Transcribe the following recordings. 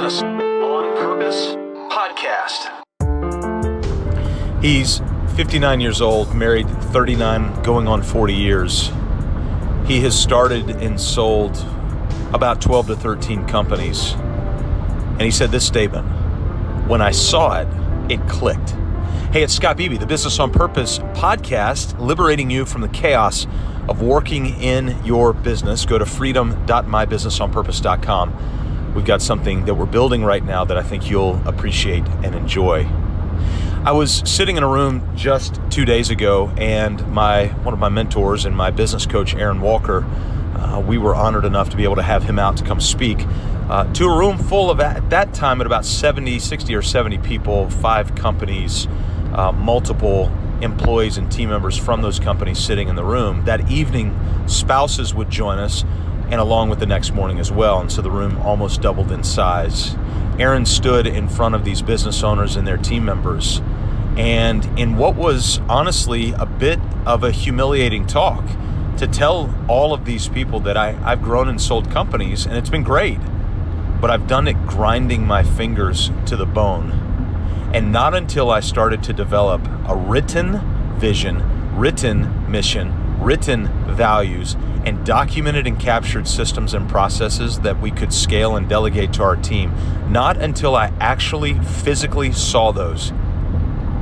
Business on Purpose podcast. He's 59 years old, married 39, going on 40 years. He has started and sold about 12 to 13 companies. And he said this statement: when I saw it, it clicked. Hey, it's Scott Beebe, the Business on Purpose podcast, liberating you from the chaos of working in your business. Go to freedom.mybusinessonpurpose.com. We've got something that we're building right now that I think you'll appreciate and enjoy. I was sitting in a room just 2 days ago, and one of my mentors and my business coach, Aaron Walker, we were honored enough to be able to have him out to come speak to a room full of, at that time, at about 60 or 70 people, 5 companies, multiple employees and team members from those companies sitting in the room. That evening, spouses would join us, and along with the next morning as well. And so the room almost doubled in size. Aaron stood in front of these business owners and their team members, and in what was honestly a bit of a humiliating talk, to tell all of these people that I've grown and sold companies, and it's been great, but I've done it grinding my fingers to the bone. And not until I started to develop a written vision, written mission, written values, and documented and captured systems and processes that we could scale and delegate to our team, not until I actually physically saw those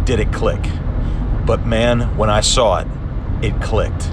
did it click. But man, when I saw it, it clicked.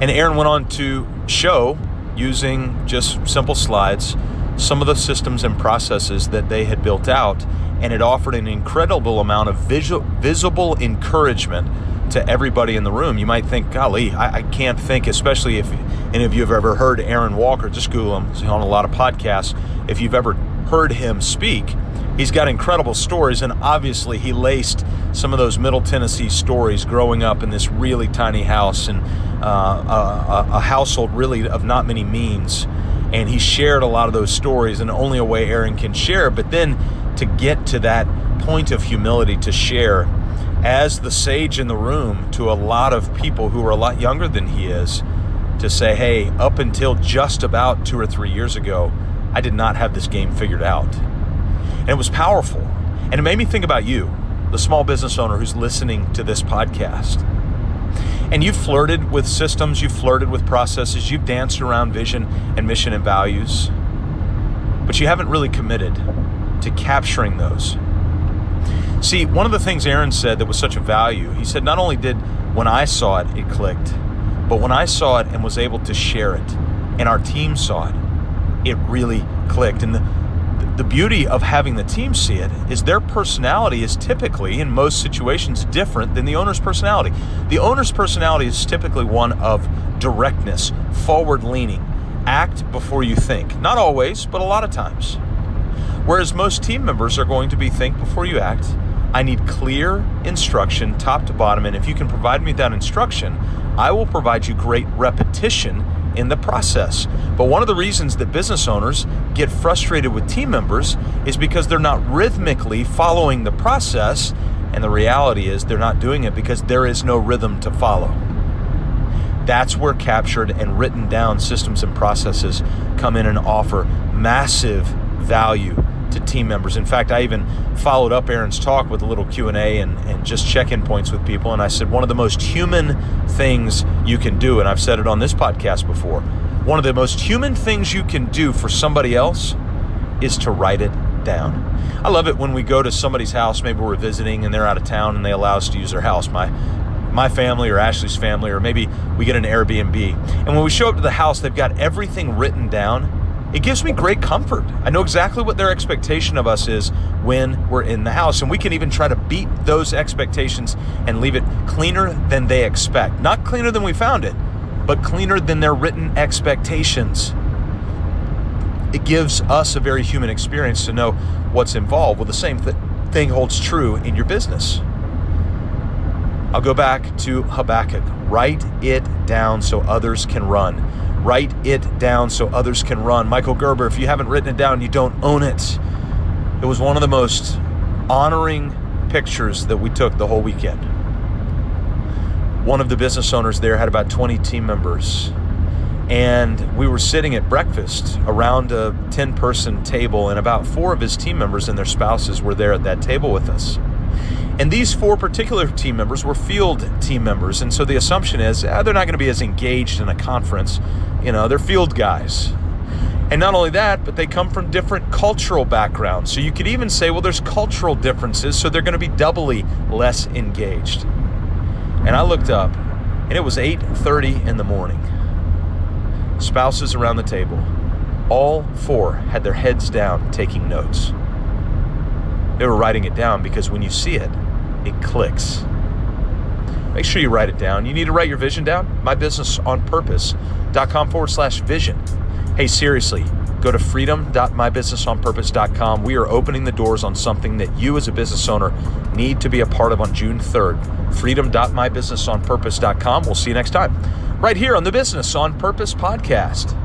And Aaron went on to show, using just simple slides, some of the systems and processes that they had built out, and it offered an incredible amount of visible encouragement to everybody in the room. You might think, golly, I can't think, especially if any of you have ever heard Aaron Walker, just Google him, he's on a lot of podcasts. If you've ever heard him speak, he's got incredible stories, and obviously he laced some of those Middle Tennessee stories, growing up in this really tiny house and a household really of not many means. And he shared a lot of those stories in only a way Aaron can share, but then to get to that point of humility to share as the sage in the room to a lot of people who are a lot younger than he is, to say, hey, up until just about 2 or 3 years ago, I did not have this game figured out. And it was powerful. And it made me think about you, the small business owner who's listening to this podcast. And you've flirted with systems, you've flirted with processes, you've danced around vision and mission and values, but you haven't really committed to capturing those. See, one of the things Aaron said that was such a value, he said, not only did when I saw it, it clicked, but when I saw it and was able to share it, and our team saw it, it really clicked. And the beauty of having the team see it is their personality is typically, in most situations, different than the owner's personality. The owner's personality is typically one of directness, forward-leaning, act before you think. Not always, but a lot of times. Whereas most team members are going to be think before you act. I need clear instruction, top to bottom, and if you can provide me that instruction, I will provide you great repetition in the process. But one of the reasons that business owners get frustrated with team members is because they're not rhythmically following the process, and the reality is they're not doing it because there is no rhythm to follow. That's where captured and written down systems and processes come in and offer massive value to team members. In fact, I even followed up Aaron's talk with a little Q&A and just check-in points with people. And I said, one of the most human things you can do, and I've said it on this podcast before, one of the most human things you can do for somebody else is to write it down. I love it when we go to somebody's house, maybe we're visiting and they're out of town and they allow us to use their house, my family or Ashley's family, or maybe we get an Airbnb. And when we show up to the house, they've got everything written down. It gives me great comfort. I know exactly what their expectation of us is when we're in the house, and we can even try to beat those expectations and leave it cleaner than they expect. Not cleaner than we found it, but cleaner than their written expectations. It gives us a very human experience to know what's involved. Well, the same thing holds true in your business. I'll go back to Habakkuk. Write it down so others can run. Write it down so others can run. Michael Gerber, if you haven't written it down, you don't own it. It was one of the most honoring pictures that we took the whole weekend. One of the business owners there had about 20 team members, And we were sitting at breakfast around a 10-person table, and about 4 of his team members and their spouses were there at that table with us. And these 4 particular team members were field team members, and so the assumption is they're not going to be as engaged in a conference. They're field guys. And not only that, but they come from different cultural backgrounds. So you could even say, well, there's cultural differences, so they're going to be doubly less engaged. And I looked up, and it was 8:30 in the morning. Spouses around the table. All 4 had their heads down taking notes. They were writing it down because when you see it, it clicks. Make sure you write it down. You need to write your vision down? mybusinessonpurpose.com/vision. Hey, seriously, go to freedom.mybusinessonpurpose.com. We are opening the doors on something that you as a business owner need to be a part of on June 3rd. freedom.mybusinessonpurpose.com. We'll see you next time, right here on the Business on Purpose podcast.